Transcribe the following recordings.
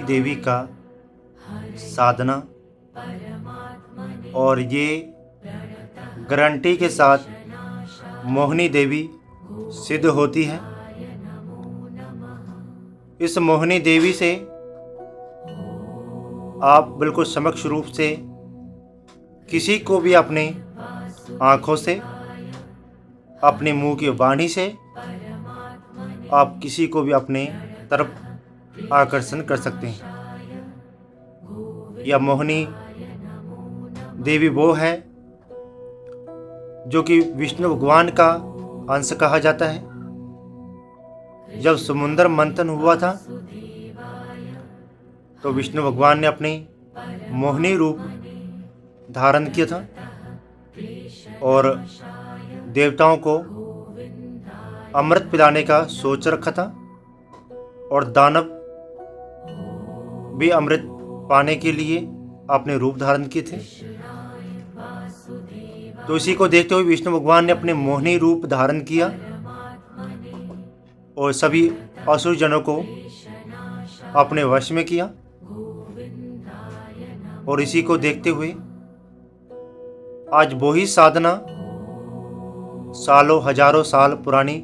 देवी का साधना, और ये गारंटी के साथ मोहिनी देवी सिद्ध होती है। इस मोहिनी देवी से आप बिल्कुल समक्ष रूप से किसी को भी अपने आँखों से, अपने मुंह की वाणी से आप किसी को भी अपने तरफ आकर्षण कर सकते हैं। यह मोहिनी देवी वो है जो कि विष्णु भगवान का अंश कहा जाता है। जब समुद्र मंथन हुआ था तो विष्णु भगवान ने अपनी मोहिनी रूप धारण किया था और देवताओं को अमृत पिलाने का सोच रखा था, और दानव भी अमृत पाने के लिए अपने रूप धारण किए थे। तो इसी को देखते हुए विष्णु भगवान ने अपने मोहिनी रूप धारण किया और सभी असुर जनों को अपने वश में किया। और इसी को देखते हुए आज वही साधना सालों हजारों साल पुरानी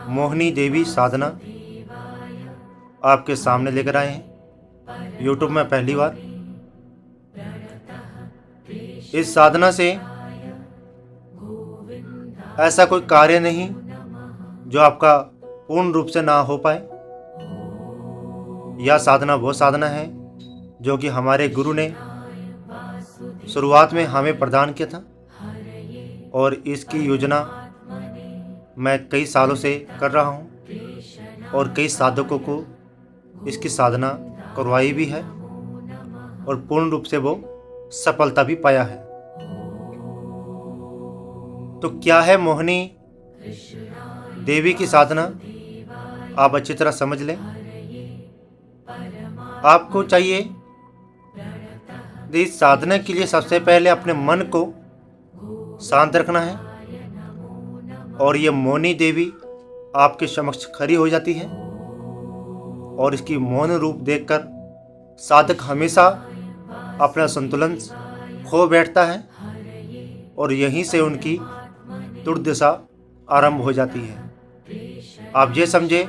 मोहिनी देवी साधना आपके सामने लेकर आए हैं यूट्यूब में पहली बार। इस साधना से ऐसा कोई कार्य नहीं जो आपका पूर्ण रूप से ना हो पाए। यह साधना वो साधना है जो कि हमारे गुरु ने शुरुआत में हमें प्रदान किया था, और इसकी योजना मैं कई सालों से कर रहा हूँ और कई साधकों को इसकी साधना करवाई भी है और पूर्ण रूप से वो सफलता भी पाया है। तो क्या है मोहिनी देवी की साधना, आप अच्छी तरह समझ लें। आपको चाहिए इस साधना के लिए सबसे पहले अपने मन को शांत रखना है, और ये मोहिनी देवी आपके समक्ष खड़ी हो जाती है और इसकी मौन रूप देखकर साधक हमेशा अपना संतुलन खो बैठता है और यहीं से उनकी दुर्दशा आरंभ हो जाती है। आप ये समझे,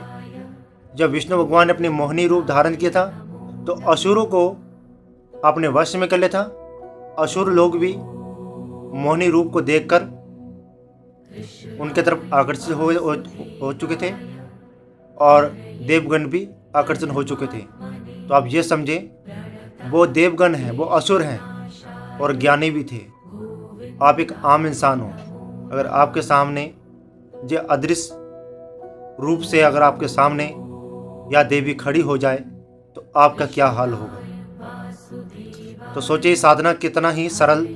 जब विष्णु भगवान ने अपनी मोहिनी रूप धारण किया था तो असुरों को अपने वश में कर लिया था। असुर लोग भी मोहिनी रूप को देखकर उनके तरफ आकर्षित हो चुके थे और देवगण भी आकर्षण हो चुके थे। तो आप ये समझे, वो देवगण हैं, वो असुर हैं और ज्ञानी भी थे। आप एक आम इंसान हो, अगर आपके सामने ये अदृश्य रूप से अगर आपके सामने या देवी खड़ी हो जाए तो आपका क्या हाल होगा। तो सोचिए साधना कितना ही सरल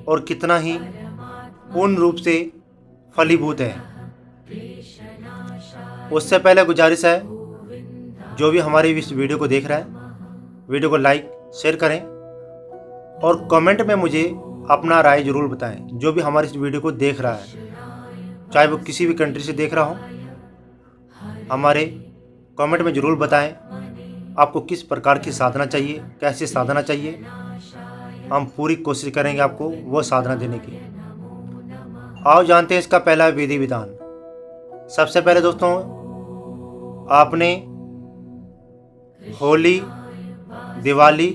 और कितना ही पूर्ण रूप से फलीभूत है। उससे पहले गुजारिश है, जो भी हमारी इस वीडियो को देख रहा है, वीडियो को लाइक शेयर करें और कमेंट में मुझे अपना राय जरूर बताएं। जो भी हमारी इस वीडियो को देख रहा है, चाहे वो किसी भी कंट्री से देख रहा हो, हमारे कमेंट में ज़रूर बताएं आपको किस प्रकार की साधना चाहिए, कैसे साधना चाहिए। हम पूरी कोशिश करेंगे आपको वो साधना देने की। आओ जानते हैं इसका पहला विधि विधान। सबसे पहले दोस्तों, आपने होली, दिवाली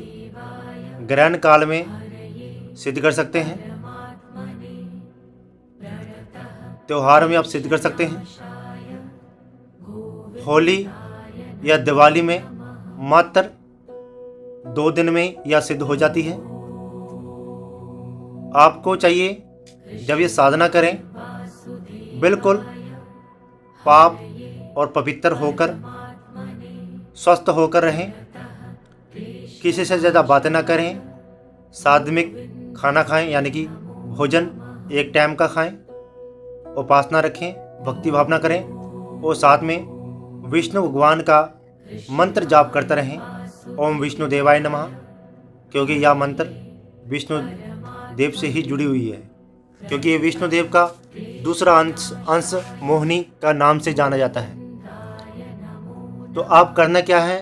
ग्रहण काल में सिद्ध कर सकते हैं, त्योहार में आप सिद्ध कर सकते हैं। होली या दिवाली में मात्र 2 दिन में यह सिद्ध हो जाती है। आपको चाहिए जब ये साधना करें बिल्कुल पाप और पवित्र होकर, स्वस्थ होकर रहें, किसी से ज़्यादा बातें ना करें, सात्विक खाना खाएं यानी कि भोजन एक टाइम का खाएं, उपासना रखें, भक्ति भावना करें और साथ में विष्णु भगवान का मंत्र जाप करते रहें, ओम विष्णु देवाय नमः, क्योंकि यह मंत्र विष्णु देव से ही जुड़ी हुई है, क्योंकि ये विष्णु देव का दूसरा अंश मोहिनी का नाम से जाना जाता है। तो आप करना क्या है,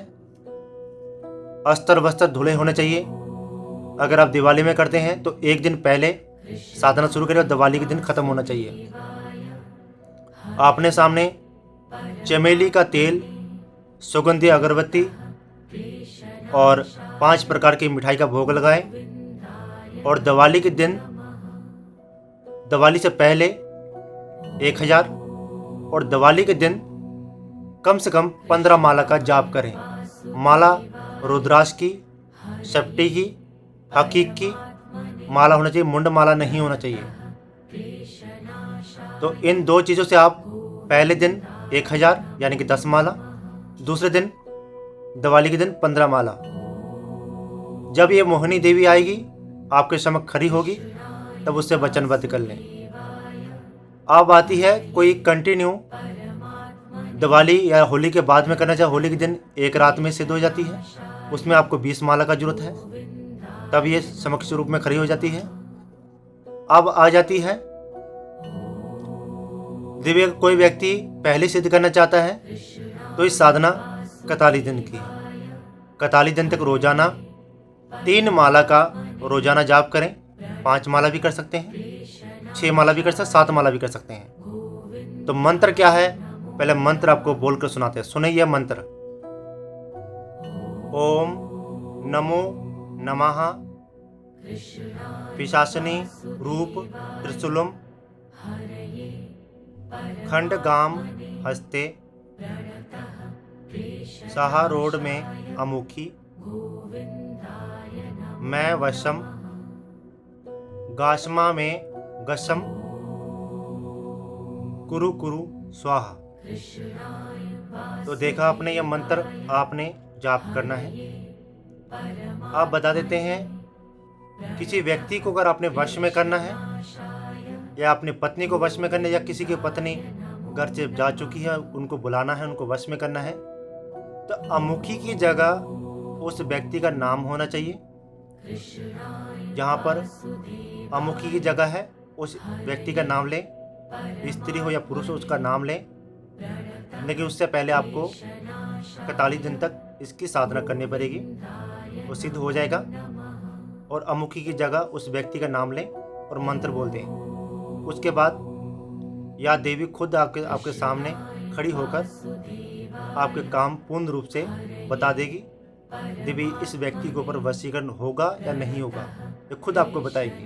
अस्त्र वस्त्र धुले होने चाहिए। अगर आप दिवाली में करते हैं तो एक दिन पहले साधना शुरू करें और दिवाली के दिन ख़त्म होना चाहिए। आपने सामने चमेली का तेल, सुगंधी अगरबत्ती और 5 प्रकार की मिठाई का भोग लगाएं और दिवाली के दिन, दिवाली से पहले 1000 और दिवाली के दिन कम से कम 15 माला का जाप करें। माला रुद्राक्ष की, शक्ति की, हकीक की माला होना चाहिए, मुंड माला नहीं होना चाहिए। तो इन 2 चीज़ों से आप पहले दिन 1000 यानी कि 10 माला, दूसरे दिन दिवाली के दिन 15 माला। जब ये मोहिनी देवी आएगी, आपके समक्ष खड़ी होगी, तब उससे वचनबद्ध कर लें। अब आती है कोई कंटिन्यू दिवाली या होली के बाद में करना चाहे, होली के दिन एक रात में सिद्ध हो जाती है, उसमें आपको 20 माला का जरूरत है, तब ये समक्ष रूप में खड़ी हो जाती है। अब आ जाती है दिव्य, कोई व्यक्ति पहले सिद्ध करना चाहता है तो इस साधना 41 दिन की है। 41 दिन तक रोजाना 3 माला का रोजाना जाप करें। 5 माला भी कर सकते हैं, 6 माला भी कर सकते हैं, 7 माला भी कर सकते हैं। तो मंत्र क्या है, पहले मंत्र आपको बोलकर सुनाते हैं। सुने यह मंत्र, ओम नमो नमः पिशाचिनी रूप त्रिशूलम खंडगाम हस्ते साहा रोड में अमुखी मैं वशम गाशमा में गशम कुरु कुरु स्वाहा। तो देखा आपने, यह मंत्र आपने जाप करना है। आप बता देते हैं, किसी व्यक्ति को अगर आपने वश में करना है या अपनी पत्नी को वश में करना है, या किसी की पत्नी घर से जा चुकी है, उनको बुलाना है, उनको वश में करना है, तो अमुखी की जगह उस व्यक्ति का नाम होना चाहिए। जहाँ पर अमुखी की जगह है उस व्यक्ति का नाम लें, स्त्री हो या पुरुष हो उसका नाम लें। लेकिन उससे पहले आपको 41 दिन तक इसकी साधना करनी पड़ेगी, वो सिद्ध हो जाएगा। और अमुखी की जगह उस व्यक्ति का नाम लें और मंत्र बोल दें। उसके बाद या देवी खुद आपके सामने खड़ी होकर आपके काम पूर्ण रूप से बता देगी। देवी इस व्यक्ति के ऊपर वशीकरण होगा या नहीं होगा, ये खुद आपको बताएगी।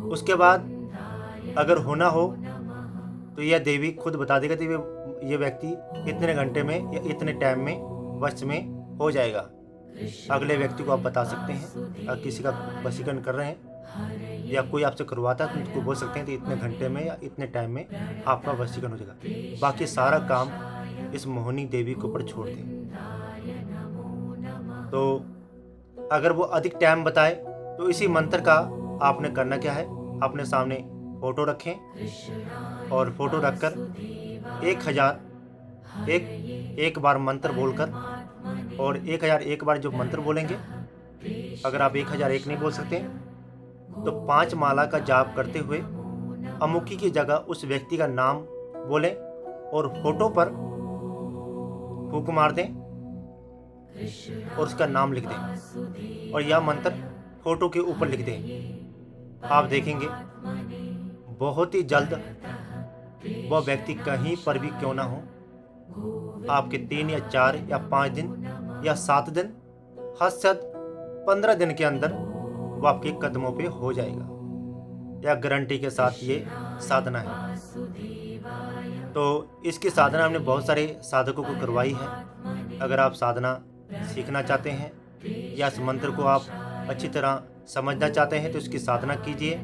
उसके बाद अगर होना हो तो यह देवी खुद बता देगा, देवी ये व्यक्ति इतने घंटे में या इतने टाइम में वश में हो जाएगा। अगले व्यक्ति को आप बता सकते हैं, अगर किसी का वशीकरण कर रहे हैं या कोई आपसे करवाता है तो उनको बोल सकते हैं कि इतने घंटे में या इतने टाइम में आपका वशीकरण हो जाएगा। बाकी सारा काम इस मोहिनी देवी के ऊपर छोड़ दें। तो अगर वो अधिक टाइम बताए तो इसी मंत्र का आपने करना क्या है, अपने सामने फोटो रखें और फोटो रखकर 1000 एक बार मंत्र बोलकर, और 1001 बार जो मंत्र बोलेंगे, अगर आप 1001 नहीं बोल सकते तो 5 माला का जाप करते हुए अमुखी की जगह उस व्यक्ति का नाम बोलें और फोटो पर फूंक मार दें और उसका नाम लिख दें और यह मंत्र फोटो के ऊपर लिख दें। आप देखेंगे बहुत ही जल्द वह व्यक्ति कहीं पर भी क्यों ना हो, आपके 3 या 4 या 5 दिन या 7 दिन, हद से 15 दिन के अंदर वो आपके कदमों पे हो जाएगा। या गारंटी के साथ ये साधना है। तो इसकी साधना हमने बहुत सारे साधकों को करवाई है। अगर आप साधना सीखना चाहते हैं या इस मंत्र को आप अच्छी तरह समझना चाहते हैं तो इसकी साधना कीजिए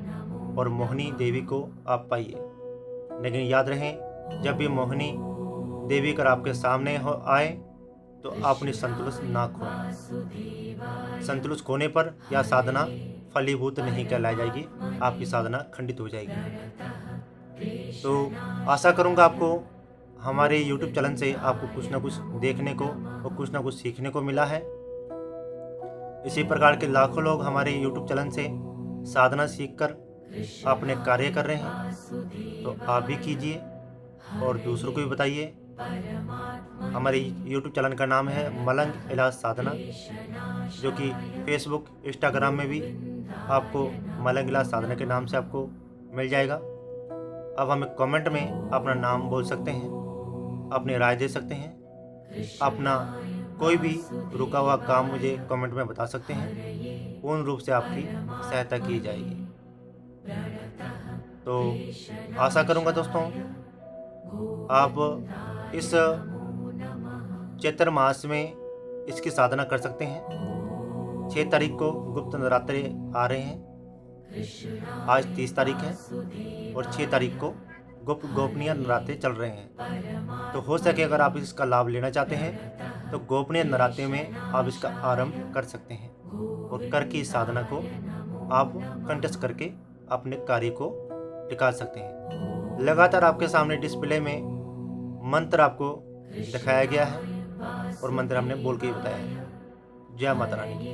और मोहिनी देवी को आप पाइए। लेकिन याद रहें, जब भी मोहिनी देवी कर आपके सामने आए तो अपनी संतुलन ना खोएं। संतुलन खोने पर यह साधना फलीभूत नहीं कहलाई जाएगी, आपकी साधना खंडित हो जाएगी। तो आशा करूंगा आपको हमारे YouTube चैनल से आपको कुछ ना कुछ देखने को और कुछ ना कुछ सीखने को मिला है। इसी प्रकार के लाखों लोग हमारे YouTube चैनल से साधना सीखकर अपने कार्य कर रहे हैं, तो आप भी कीजिए और दूसरों को भी बताइए हमारे यूट्यूब चैनल का नाम है मलंग इलाज साधना, जो कि फेसबुक इंस्टाग्राम में भी आपको मलंग इलाज साधना के नाम से आपको मिल जाएगा। अब हमें कमेंट में अपना नाम बोल सकते हैं, अपनी राय दे सकते हैं, अपना कोई भी रुका हुआ काम मुझे कमेंट में बता सकते हैं। पूर्ण रूप से आपकी सहायता की जाएगी। तो आशा करूँगा दोस्तों आप इस चैत्र मास में इसकी साधना कर सकते हैं। 6 तारीख को गुप्त नवरात्रि आ रहे हैं। आज 30 तारीख है और 6 तारीख को गुप्त गोपनीय नवरात्रि चल रहे हैं। तो हो सके अगर आप इसका लाभ लेना चाहते हैं तो गोपनीय नवरात्रि में आप इसका आरंभ कर सकते हैं और करके इस साधना को आप कंठस्थ करके अपने कार्य को निकाल सकते हैं। लगातार आपके सामने डिस्प्ले में मंत्र आपको दिखाया गया है और मंत्र हमने बोल के ही बताया है। जय माता रानी की।